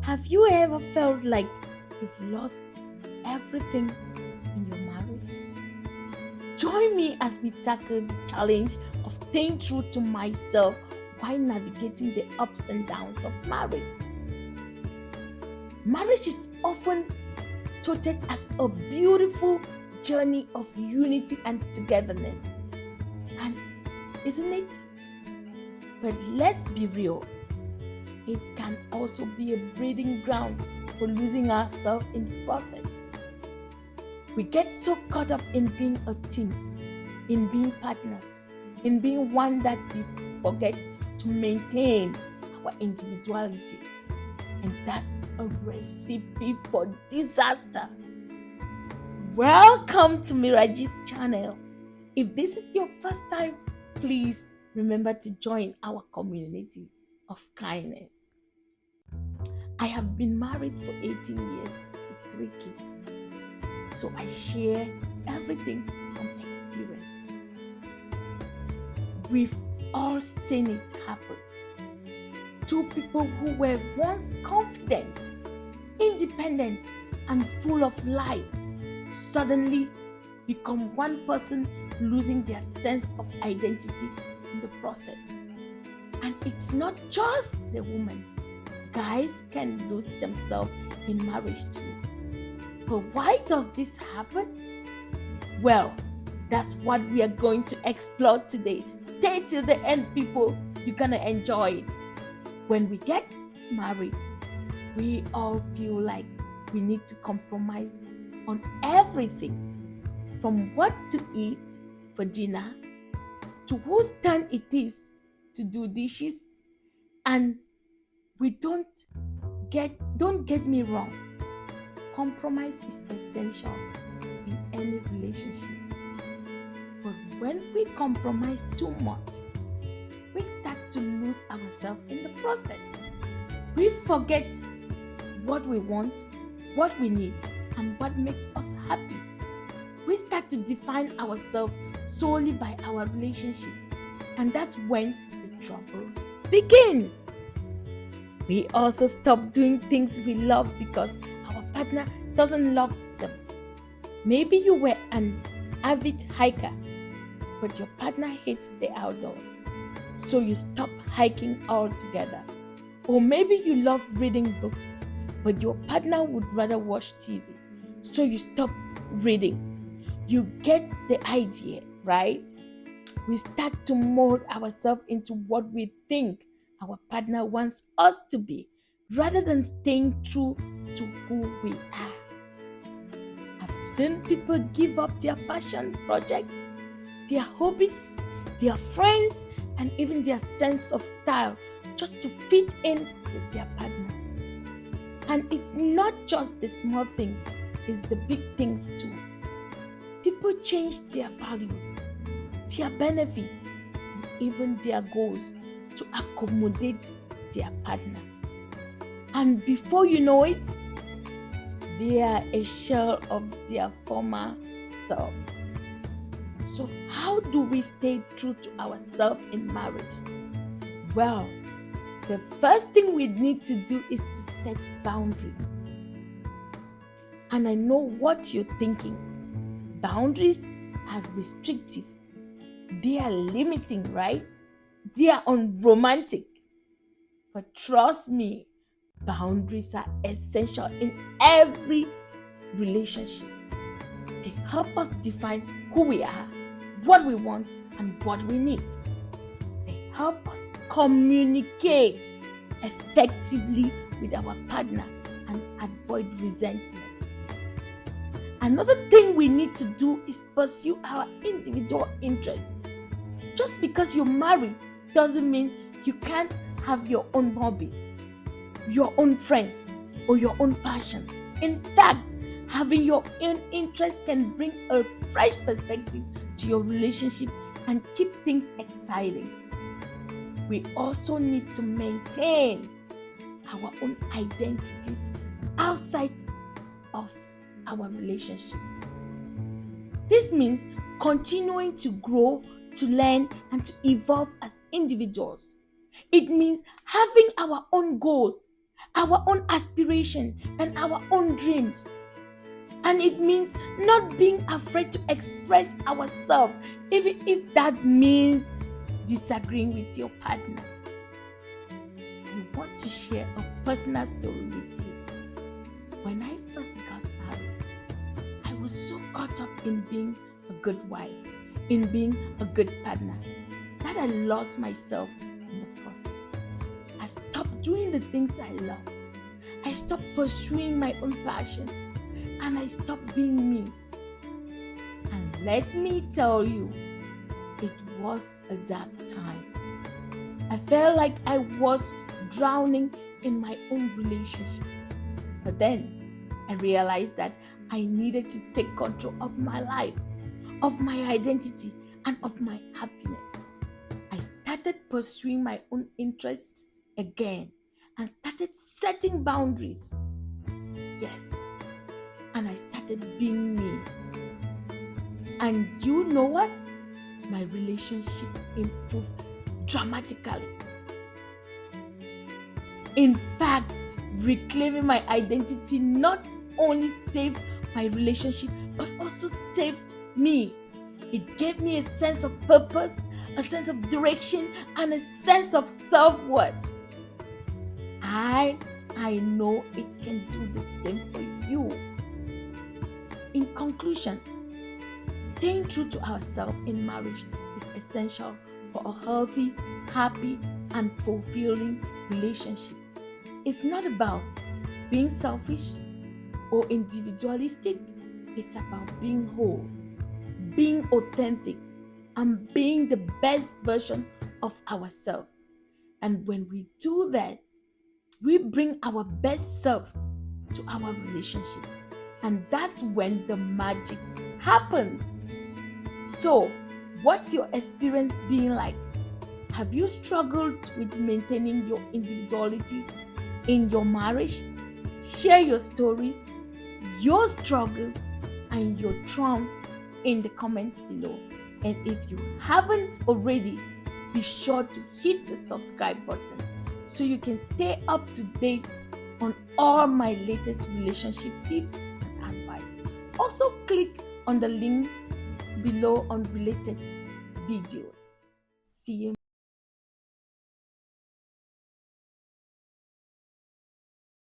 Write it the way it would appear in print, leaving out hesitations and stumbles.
Have you ever felt like you've lost everything in your marriage? Join me as we tackle the challenge of staying true to myself while navigating the ups and downs of marriage. Marriage is often touted as a beautiful journey of unity and togetherness. And isn't it? But let's be real. It can also be a breeding ground for losing ourselves in the process. We get so caught up in being a team, in being partners, in being one that we forget to maintain our individuality. And that's a recipe for disaster. Welcome to Miraji's channel. If this is your first time, please remember to join our community of kindness. I have been married for 18 years with 3 kids, so I share everything from experience. We've all seen it happen. 2 people who were once confident, independent, and full of life suddenly become one person losing their sense of identity in the process. And it's not just the woman. Guys can lose themselves in marriage too. But why does this happen? Well, that's what we are going to explore today. Stay till the end, people. You're gonna enjoy it. When we get married, we all feel like we need to compromise on everything, from what to eat for dinner to whose turn it is to do dishes. And we don't get me wrong, compromise is essential in any relationship. But when we compromise too much, we start to lose ourselves in the process. We forget what we want, what we need, and what makes us happy. We start to define ourselves solely by our relationship, and that's when the trouble begins. We also stop doing things we love because our partner doesn't love them. Maybe you were an avid hiker, but your partner hates the outdoors, so you stop hiking altogether. Or maybe you love reading books, but your partner would rather watch TV, so you stop reading. You get the idea, right? We start to mold ourselves into what we think our partner wants us to be, rather than staying true to who we are. I've seen people give up their passion projects, their hobbies, their friends, and even their sense of style just to fit in with their partner. And it's not just the small thing, it's the big things too. People change their values, their benefits, and even their goals to accommodate their partner. And before you know it, they are a shell of their former self. So how do we stay true to ourselves in marriage? Well, the first thing we need to do is to set boundaries. And I know what you're thinking. Boundaries are restrictive. They are limiting, right? They are unromantic. But trust me, boundaries are essential in every relationship. They help us define who we are, what we want, and what we need. They help us communicate effectively with our partner and avoid resentment. Another thing we need to do is pursue our individual interests. Just because you're married doesn't mean you can't have your own hobbies, your own friends, or your own passion. In fact, having your own interests can bring a fresh perspective to your relationship and keep things exciting. We also need to maintain our own identities outside of our relationship. This means continuing to grow, to learn, and to evolve as individuals. It means having our own goals our own aspiration, and our own dreams. And it means not being afraid to express ourselves, even if that means disagreeing with your partner. I want to share a personal story with you. When I first got married, I was so caught up in being a good wife, in being a good partner, that I lost myself in the process. I stopped doing the things I love. I stopped pursuing my own passion, and I stopped being me. And let me tell you, it was a dark time. I felt like I was drowning in my own relationship. But then I realized that I needed to take control of my life, of my identity, and of my happiness. I started pursuing my own interests again and started setting boundaries. Yes, and I started being me. And you know what? My relationship improved dramatically. In fact, reclaiming my identity not only saved my relationship, but also saved me. It gave me a sense of purpose, a sense of direction, and a sense of self-worth. I know it can do the same for you. In conclusion, staying true to ourselves in marriage is essential for a healthy, happy, and fulfilling relationship. It's not about being selfish or individualistic. It's about being whole, being authentic, and being the best version of ourselves. And when we do that, we bring our best selves to our relationship. And that's when the magic happens. So, what's your experience being like? Have you struggled with maintaining your individuality in your marriage? Share your stories, your struggles, and your triumph in the comments below. And if you haven't already, be sure to hit the subscribe button so you can stay up to date on all my latest relationship tips and advice. Also, click on the link below on related videos. See you.